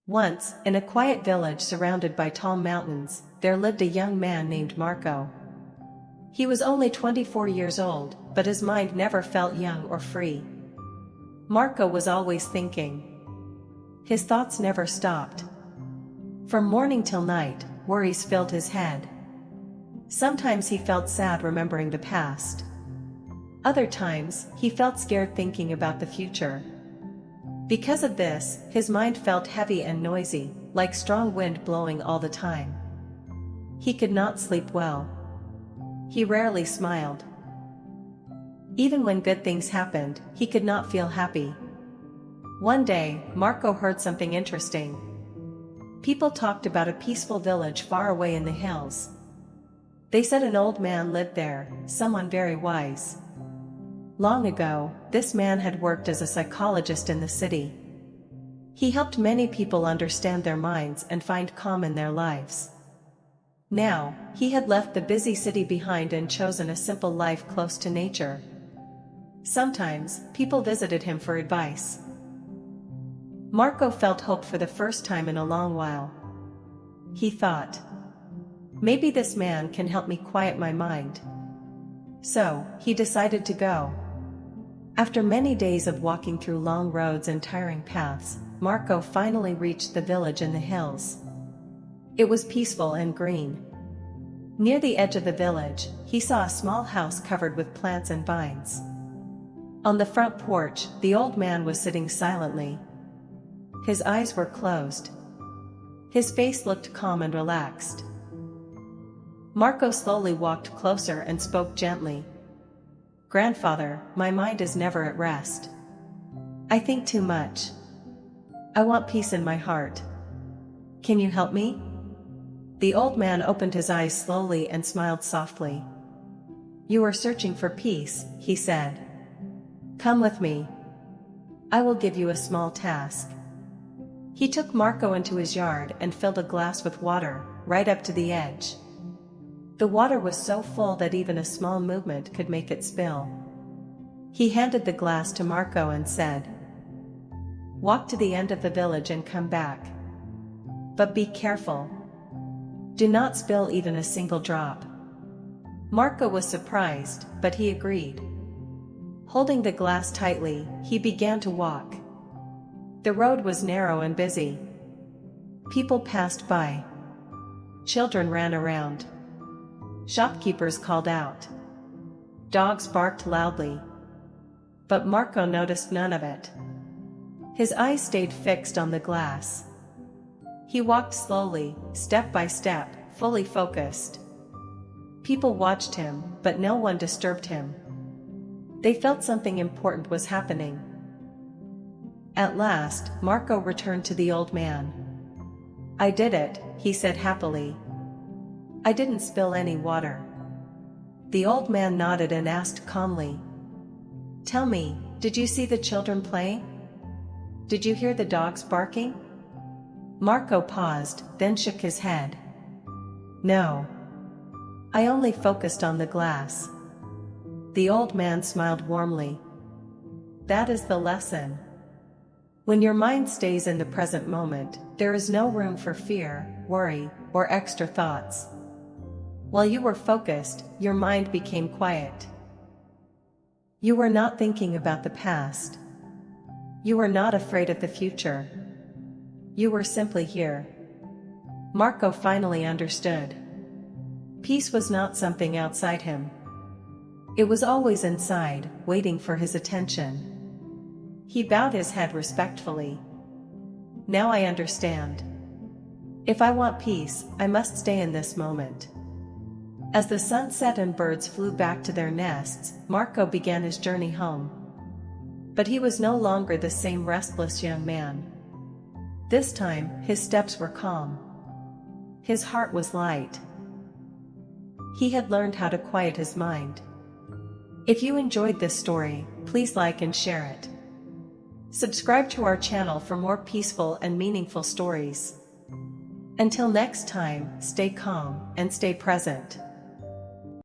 Once, in a quiet village surrounded by tall mountains, there lived a young man named Marco. He was only 24 years old, but his mind never felt young or free. Marco was always thinking. His thoughts never stopped. From morning till night, worries filled his head. Sometimes he felt sad remembering the past. Other times, he felt scared thinking about the future. Because of this, his mind felt heavy and noisy, like strong wind blowing all the time. He could not sleep well. He rarely smiled. Even when good things happened, he could not feel happy. One day, Marco heard something interesting. People talked about a peaceful village far away in the hills. They said an old man lived there, someone very wise. Long ago, this man had worked as a psychologist in the city. He helped many people understand their minds and find calm in their lives. Now, he had left the busy city behind and chosen a simple life close to nature. Sometimes, people visited him for advice. Marco felt hope for the first time in a long while. He thought, maybe this man can help me quiet my mind. So, he decided to go. After many days of walking through long roads and tiring paths, Marco finally reached the village in the hills. It was peaceful and green. Near the edge of the village, he saw a small house covered with plants and vines. On the front porch, the old man was sitting silently. His eyes were closed. His face looked calm and relaxed. Marco slowly walked closer and spoke gently. "Grandfather, my mind is never at rest. I think too much. I want peace in my heart. Can you help me?" The old man opened his eyes slowly and smiled softly. "You are searching for peace," he said. "Come with me. I will give you a small task." He took Marco into his yard and filled a glass with water, right up to the edge. The water was so full that even a small movement could make it spill. He handed the glass to Marco and said, "Walk to the end of the village and come back. But be careful. Do not spill even a single drop." Marco was surprised, but he agreed. Holding the glass tightly, he began to walk. The road was narrow and busy. People passed by. Children ran around. Shopkeepers called out. Dogs barked loudly. But Marco noticed none of it. His eyes stayed fixed on the glass. He walked slowly, step by step, fully focused. People watched him, but no one disturbed him. They felt something important was happening. At last, Marco returned to the old man. "I did it," he said happily. "I didn't spill any water." The old man nodded and asked calmly, "Tell me, did you see the children playing? Did you hear the dogs barking?" Marco paused, then shook his head. "No. I only focused on the glass." The old man smiled warmly. "That is the lesson. When your mind stays in the present moment, there is no room for fear, worry, or extra thoughts. While you were focused, your mind became quiet. You were not thinking about the past. You were not afraid of the future. You were simply here." Marco finally understood. Peace was not something outside him. It was always inside, waiting for his attention. He bowed his head respectfully. "Now I understand. If I want peace, I must stay in this moment." As the sun set and birds flew back to their nests, Marco began his journey home. But he was no longer the same restless young man. This time, his steps were calm. His heart was light. He had learned how to quiet his mind. If you enjoyed this story, please like and share it. Subscribe to our channel for more peaceful and meaningful stories. Until next time, stay calm and stay present.